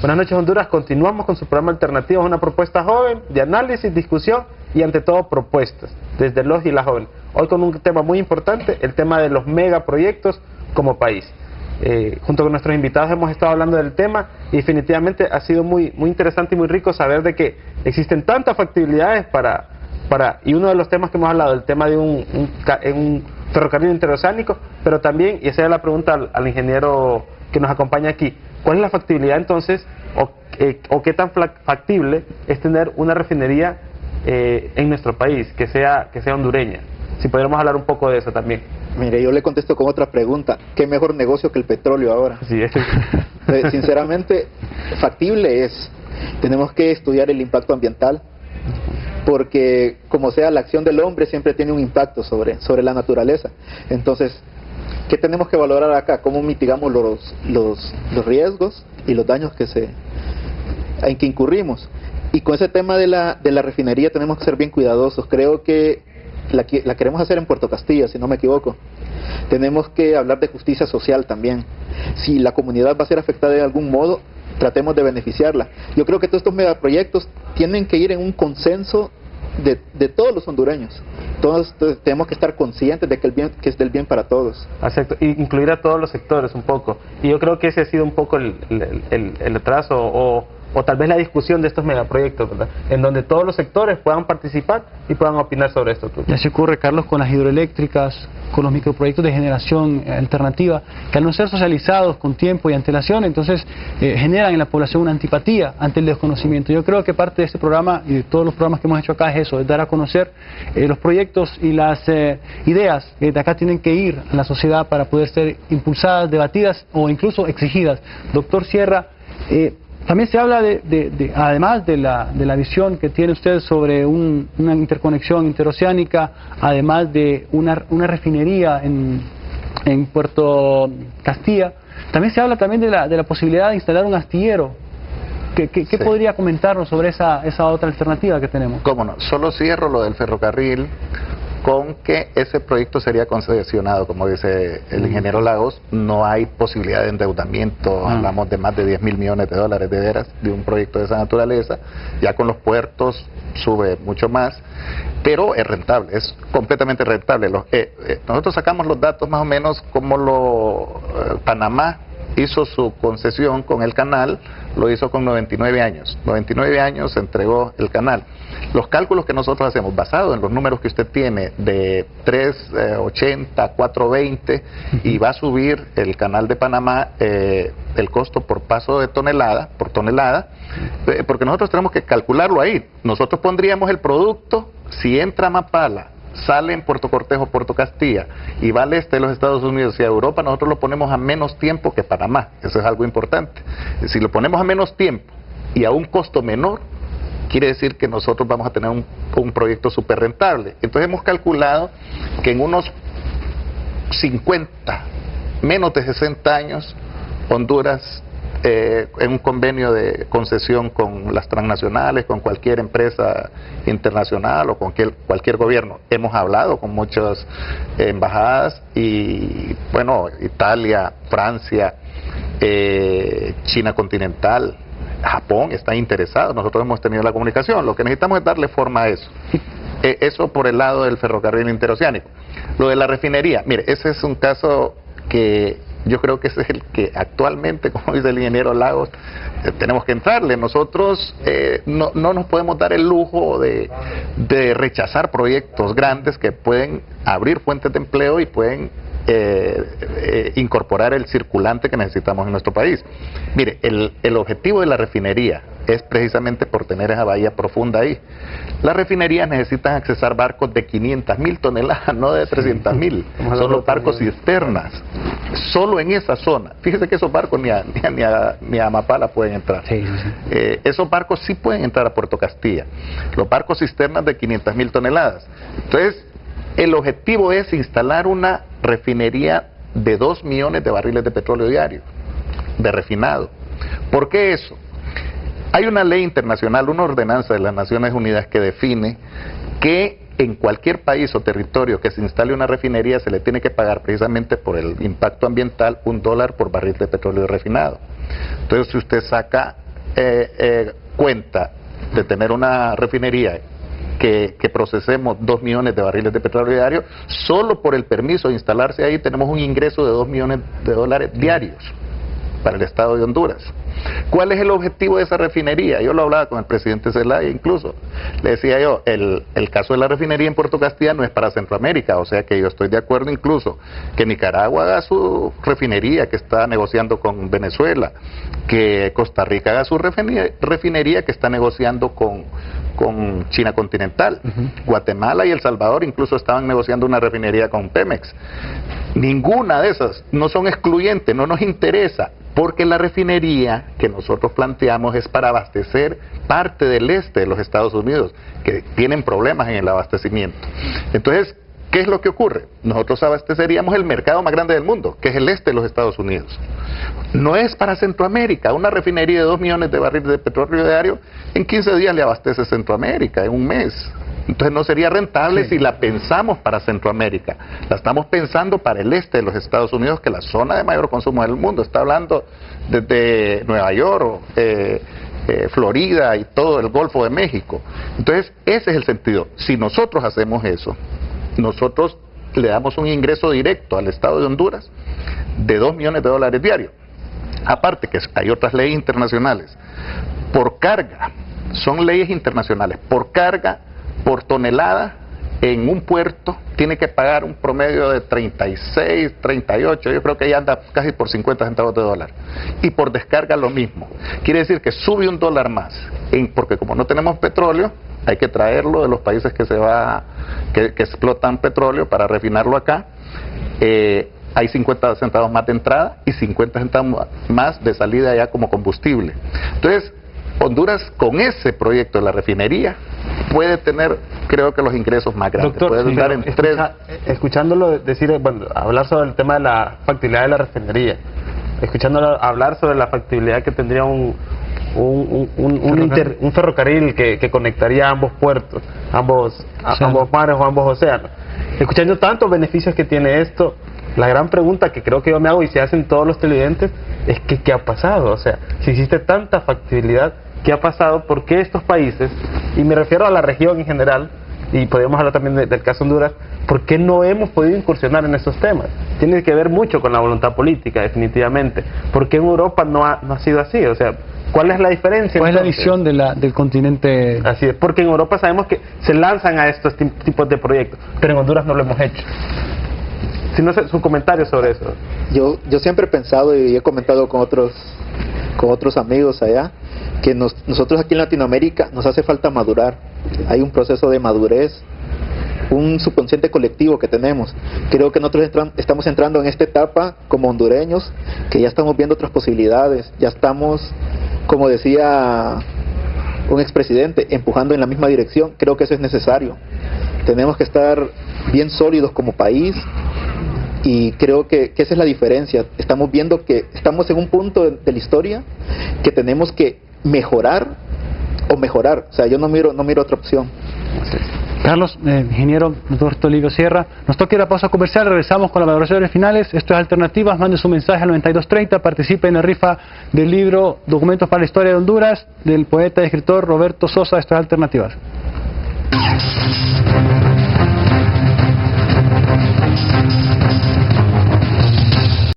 Buenas noches, Honduras. Continuamos con su programa Alternativos, una propuesta joven de análisis, discusión y ante todo propuestas desde los y la joven. Hoy con un tema muy importante, el tema de los megaproyectos como país. Junto con nuestros invitados hemos estado hablando del tema y definitivamente ha sido muy interesante y muy rico saber de que existen tantas factibilidades y uno de los temas que hemos hablado, el tema de un ferrocarril interoceánico, pero también, y esa es la pregunta al ingeniero que nos acompaña aquí, ¿cuál es la factibilidad entonces o qué tan factible es tener una refinería en nuestro país que sea hondureña? Si pudiéramos hablar un poco de eso también. Mire, yo le contesto con otra pregunta. ¿Qué mejor negocio que el petróleo ahora? Sí, Sinceramente, factible es. Tenemos que estudiar el impacto ambiental, porque como sea, la acción del hombre siempre tiene un impacto sobre la naturaleza. Entonces, ¿qué tenemos que valorar acá? ¿Cómo mitigamos los riesgos y los daños en que incurrimos? Y con ese tema de la refinería tenemos que ser bien cuidadosos. Creo que la queremos hacer en Puerto Castilla, si no me equivoco. Tenemos que hablar de justicia social también. Si la comunidad va a ser afectada de algún modo, tratemos de beneficiarla. Yo creo que todos estos megaproyectos tienen que ir en un consenso de todos los hondureños. Todos tenemos que estar conscientes de que es del bien para todos. Exacto, y incluir a todos los sectores un poco. Y yo creo que ese ha sido un poco el atraso o tal vez la discusión de estos megaproyectos, ¿verdad? En donde todos los sectores puedan participar y puedan opinar sobre esto. Ya se ocurre, Carlos, con las hidroeléctricas, con los microproyectos de generación alternativa, que al no ser socializados con tiempo y antelación, entonces generan en la población una antipatía ante el desconocimiento. Yo creo que parte de este programa y de todos los programas que hemos hecho acá es eso, es dar a conocer los proyectos y las ideas que de acá tienen que ir a la sociedad para poder ser impulsadas, debatidas o incluso exigidas. Doctor Sierra, también se habla además de la visión que tiene usted sobre una interconexión interoceánica, además de una refinería en Puerto Castilla, también se habla también de la posibilidad de instalar un astillero. ¿Qué podría comentarnos sobre esa otra alternativa que tenemos? Cómo no, solo cierro lo del ferrocarril con que ese proyecto sería concesionado, como dice el ingeniero Lagos. No hay posibilidad de endeudamiento, hablamos de más de 10 mil millones de dólares de veras de un proyecto de esa naturaleza. Ya con los puertos sube mucho más, pero es rentable, es completamente rentable. Nosotros sacamos los datos más o menos como Panamá hizo su concesión con el canal, lo hizo con 99 años. 99 años se entregó el canal. Los cálculos que nosotros hacemos, basados en los números que usted tiene de 3.80, 4.20, y va a subir el canal de Panamá el costo por paso de tonelada, porque nosotros tenemos que calcularlo ahí. Nosotros pondríamos el producto, si entra a Mapala, sale en Puerto Cortés o Puerto Castilla y va al este de los Estados Unidos y a Europa, nosotros lo ponemos a menos tiempo que Panamá. Eso es algo importante. Si lo ponemos a menos tiempo y a un costo menor, quiere decir que nosotros vamos a tener un proyecto súper rentable. Entonces hemos calculado que en unos 50, menos de 60 años, Honduras, en un convenio de concesión con las transnacionales, con cualquier empresa internacional o con cualquier gobierno. Hemos hablado con muchas embajadas y, bueno, Italia, Francia, China continental, Japón está interesado. Nosotros hemos tenido la comunicación. Lo que necesitamos es darle forma a eso. Eso por el lado del ferrocarril interoceánico. Lo de la refinería, mire, ese es un caso que yo creo que ese es el que actualmente, como dice el ingeniero Lagos, tenemos que entrarle. Nosotros no nos podemos dar el lujo de rechazar proyectos grandes que pueden abrir fuentes de empleo y pueden incorporar el circulante que necesitamos en nuestro país. Mire, el objetivo de la refinería es precisamente por tener esa bahía profunda ahí. Las refinerías necesitan accesar barcos de 500.000 toneladas, no de 300.000. Son los barcos cisternas. Solo en esa zona. Fíjese que esos barcos ni a Mapala pueden entrar. Esos barcos sí pueden entrar a Puerto Castilla. Los barcos cisternas de 500.000 toneladas. Entonces, el objetivo es instalar una refinería de 2 millones de barriles de petróleo diario, de refinado. ¿Por qué eso? Hay una ley internacional, una ordenanza de las Naciones Unidas que define que en cualquier país o territorio que se instale una refinería se le tiene que pagar precisamente por el impacto ambiental $1 por barril de petróleo refinado. Entonces, si usted saca cuenta de tener una refinería que procesemos 2 millones de barriles de petróleo diario, solo por el permiso de instalarse ahí tenemos un ingreso de 2 millones de dólares diarios para el Estado de Honduras. ¿Cuál es el objetivo de esa refinería? Yo lo hablaba con el presidente Zelaya, incluso le decía yo, el caso de la refinería en Puerto Castilla no es para Centroamérica, o sea que yo estoy de acuerdo incluso que Nicaragua haga su refinería que está negociando con Venezuela, que Costa Rica haga su refinería que está negociando con China continental. Guatemala y El Salvador incluso estaban negociando una refinería con Pemex. Ninguna de esas no son excluyentes, no nos interesa, porque la refinería que nosotros planteamos es para abastecer parte del este de los Estados Unidos, que tienen problemas en el abastecimiento. Entonces, ¿qué es lo que ocurre? Nosotros abasteceríamos el mercado más grande del mundo, que es el este de los Estados Unidos. No es para Centroamérica. Una refinería de 2 millones de barriles de petróleo diario, en 15 días le abastece Centroamérica, en un mes. Entonces no sería rentable si la pensamos para Centroamérica. La estamos pensando para el este de los Estados Unidos, que es la zona de mayor consumo del mundo. Está hablando desde Nueva York, Florida y todo el Golfo de México. Entonces ese es el sentido. Si nosotros hacemos eso, nosotros le damos un ingreso directo al Estado de Honduras de 2 millones de dólares diarios. Aparte que hay otras leyes internacionales. Por carga, son leyes internacionales, por carga, por tonelada, en un puerto tiene que pagar un promedio de 36, 38, yo creo que ya anda casi por 50 centavos de dólar. Y por descarga lo mismo. Quiere decir que sube $1 más, porque como no tenemos petróleo, hay que traerlo de los países que explotan petróleo para refinarlo acá. Hay 50 centavos más de entrada y 50 centavos más de salida ya como combustible. Entonces, Honduras con ese proyecto de la refinería puede tener, creo que los ingresos más grandes. Doctor, puede dar en escuchándolo decir, bueno, hablar sobre el tema de la factibilidad de la refinería, escuchándolo hablar sobre la factibilidad que tendría un ferrocarril que conectaría ambos puertos, ambos mares o ambos océanos. Escuchando tantos beneficios que tiene esto, la gran pregunta que creo que yo me hago y se hacen todos los televidentes es que ¿qué ha pasado? O sea, si existe tanta factibilidad, ¿qué ha pasado? ¿Por qué estos países, y me refiero a la región en general, y podemos hablar también del caso Honduras, ¿por qué no hemos podido incursionar en esos temas? Tiene que ver mucho con la voluntad política, definitivamente. ¿Por qué en Europa no ha sido así? O sea, ¿cuál es la diferencia? ¿Cuál es la visión del continente? Así es, porque en Europa sabemos que se lanzan a estos tipos de proyectos, pero en Honduras no lo hemos hecho. Si no sé, su comentario sobre eso. Yo siempre he pensado y he comentado con otros amigos allá que nosotros aquí en Latinoamérica nos hace falta madurar. Hay un proceso de madurez, un subconsciente colectivo que tenemos. Creo que nosotros estamos entrando en esta etapa como hondureños, que ya estamos viendo otras posibilidades, ya estamos, como decía un expresidente, empujando en la misma dirección. Creo que eso es necesario. Tenemos que estar bien sólidos como país. Y creo que esa es la diferencia. Estamos viendo que estamos en un punto de la historia que tenemos que mejorar. O sea, yo no miro otra opción. Carlos, ingeniero, doctor Tolivio Sierra, nos toca ir a pausa comercial, regresamos con las valoraciones finales. Esto es Alternativas, mande su mensaje al 9230, participe en la rifa del libro Documentos para la Historia de Honduras, del poeta y escritor Roberto Sosa. Esto es Alternativas.